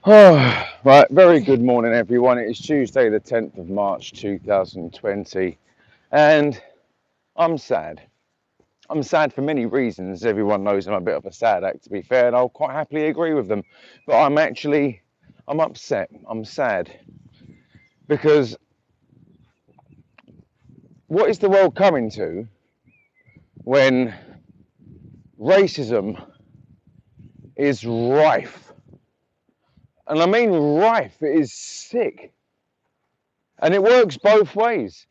Oh, right, very good morning, everyone. It is Tuesday, the 10th of March 2020, and I'm sad. I'm sad for many reasons. Everyone knows I'm a bit of a sad act, to be fair, and I'll quite happily agree with them. But I'm upset. I'm sad because what is the world coming to when racism is rife? And I mean rife, it is sick. And it works both ways.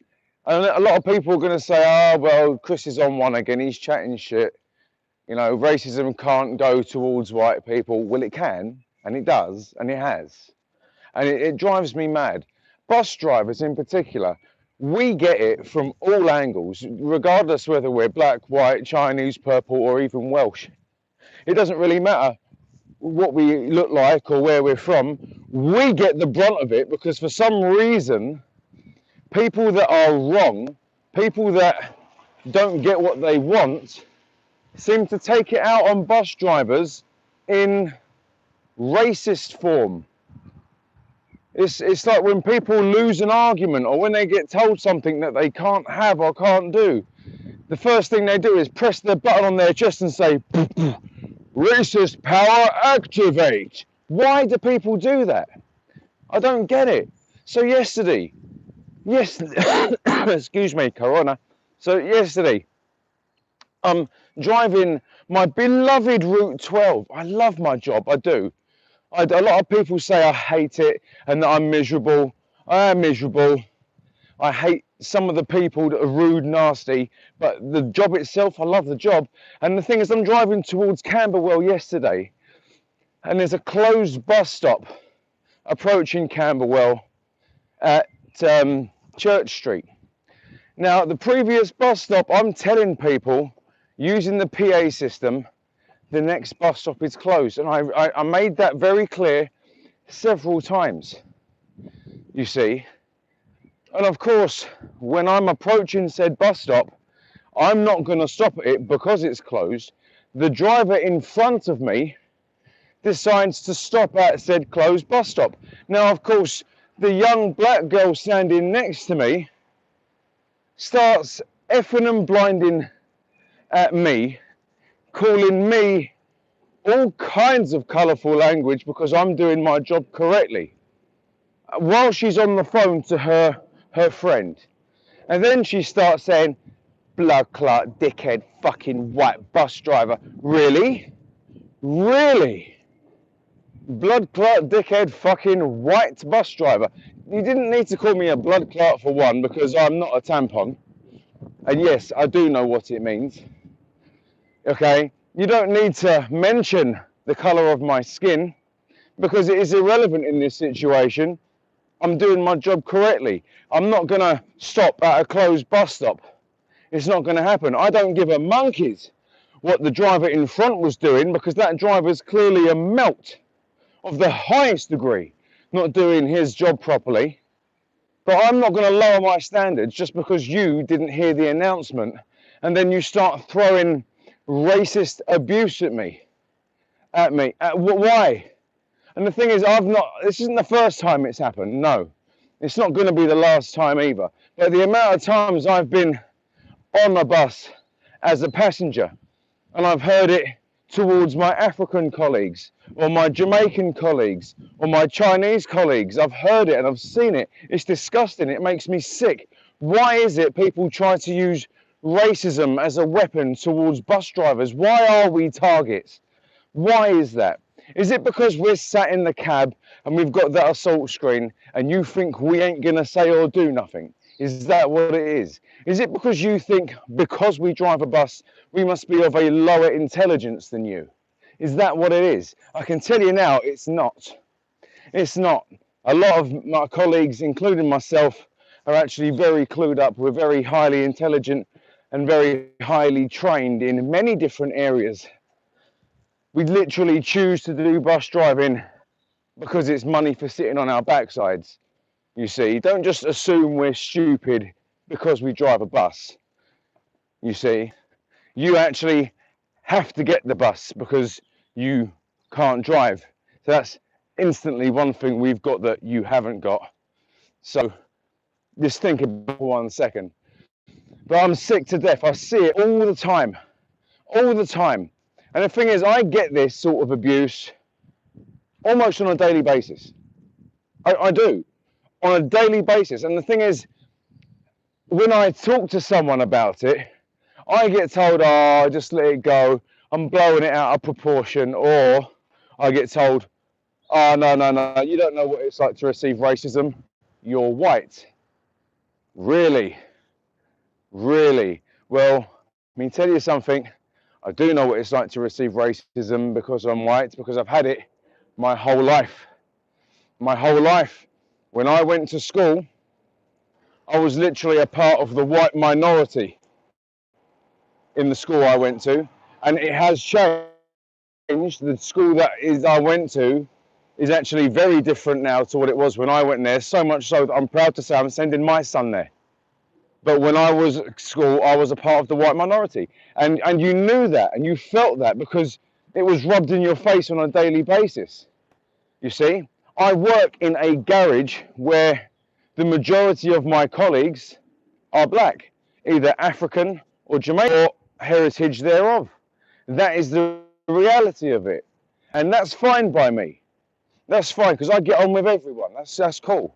And a lot of people are going to say, oh, well, Chris is on one again. He's chatting shit. You know, racism can't go towards white people. Well, it can, and it does, and it has. And it drives me mad. Bus drivers in particular, we get it from all angles, regardless whether we're black, white, Chinese, purple, or even Welsh. It doesn't really matter what we look like or where we're from. We get the brunt of it because for some reason, people that are wrong, people that don't get what they want, seem to take it out on bus drivers in racist form. It's like when people lose an argument or when they get told something that they can't have or can't do, the first thing they do is press the button on their chest and say, racist power activate. Why do people do that? I don't get it. So yesterday, yes, excuse me, Corona. So yesterday, I'm driving my beloved Route 12. I love my job, I do. A lot of people say I hate it and that I'm miserable. I am miserable. I hate some of the people that are rude, nasty, but the job itself, I love the job. And the thing is, I'm driving towards Camberwell yesterday, and there's a closed bus stop approaching Camberwell at Church Street. Now, at the previous bus stop, I'm telling people using the PA system, the next bus stop is closed. And I made that very clear several times, you see. And of course, when I'm approaching said bus stop, I'm not going to stop at it because it's closed. The driver in front of me decides to stop at said closed bus stop. Now, of course, the young black girl standing next to me starts effing and blinding at me, calling me all kinds of colourful language because I'm doing my job correctly, while she's on the phone to her friend. And then she starts saying, blood clot, dickhead, fucking white bus driver. Really? Really? Blood clot, dickhead, fucking white bus driver. You didn't need to call me a blood clot for one because I'm not a tampon. And yes, I do know what it means. Okay? You don't need to mention the colour of my skin because it is irrelevant in this situation. I'm doing my job correctly. I'm not going to stop at a closed bus stop. It's not going to happen. I don't give a monkey's what the driver in front was doing because that driver's clearly a melt of the highest degree, not doing his job properly. But I'm not going to lower my standards just because you didn't hear the announcement and then you start throwing racist abuse at me. Why? And the thing is, this isn't the first time it's happened, no. It's not going to be the last time either. But the amount of times I've been on a bus as a passenger and I've heard it towards my African colleagues or my Jamaican colleagues or my Chinese colleagues. I've heard it and I've seen it. It's disgusting. It makes me sick. Why is it people try to use racism as a weapon towards bus drivers? Why are we targets? Why is that? Is it because we're sat in the cab and we've got that assault screen and you think we ain't going to say or do nothing? Is that what it is? Is it because you think because we drive a bus, we must be of a lower intelligence than you? Is that what it is? I can tell you now, it's not. It's not. A lot of my colleagues, including myself, are actually very clued up. We're very highly intelligent and very highly trained in many different areas. We literally choose to do bus driving because it's money for sitting on our backsides. You see, don't just assume we're stupid because we drive a bus. You see, you actually have to get the bus because you can't drive. So that's instantly one thing we've got that you haven't got. So just think about it for 1 second. But I'm sick to death. I see it all the time. All the time. And the thing is, I get this sort of abuse almost on a daily basis. I do. On a daily basis. And the thing is, when I talk to someone about it, I get told, oh, just let it go. I'm blowing it out of proportion. Or I get told, oh, no, you don't know what it's like to receive racism. You're white. Really? Really? Well, let me tell you something. I do know what it's like to receive racism because I'm white, because I've had it my whole life. My whole life. When I went to school, I was literally a part of the white minority in the school I went to, and it has changed. The school that I went to is actually very different now to what it was when I went there, so much so that I'm proud to say I'm sending my son there. But when I was at school, I was a part of the white minority, and you knew that, and you felt that because it was rubbed in your face on a daily basis. You see, I work in a garage where the majority of my colleagues are black, either African or Jamaican or heritage thereof. That is the reality of it. And that's fine by me. That's fine because I get on with everyone. That's cool.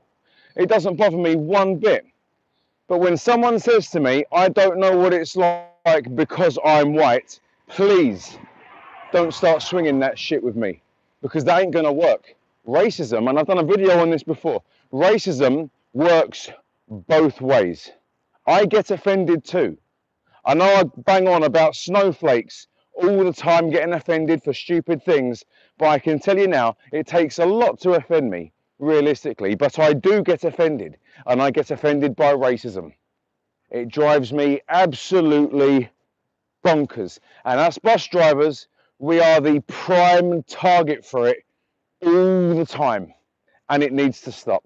It doesn't bother me one bit. But when someone says to me, I don't know what it's like because I'm white, please don't start swinging that shit with me because that ain't going to work. Racism, and I've done a video on this before, racism works both ways. I get offended too. I know I bang on about snowflakes all the time, getting offended for stupid things, but I can tell you now, it takes a lot to offend me, realistically, but I do get offended, and I get offended by racism. It drives me absolutely bonkers. And us bus drivers, we are the prime target for it all the time, and it needs to stop.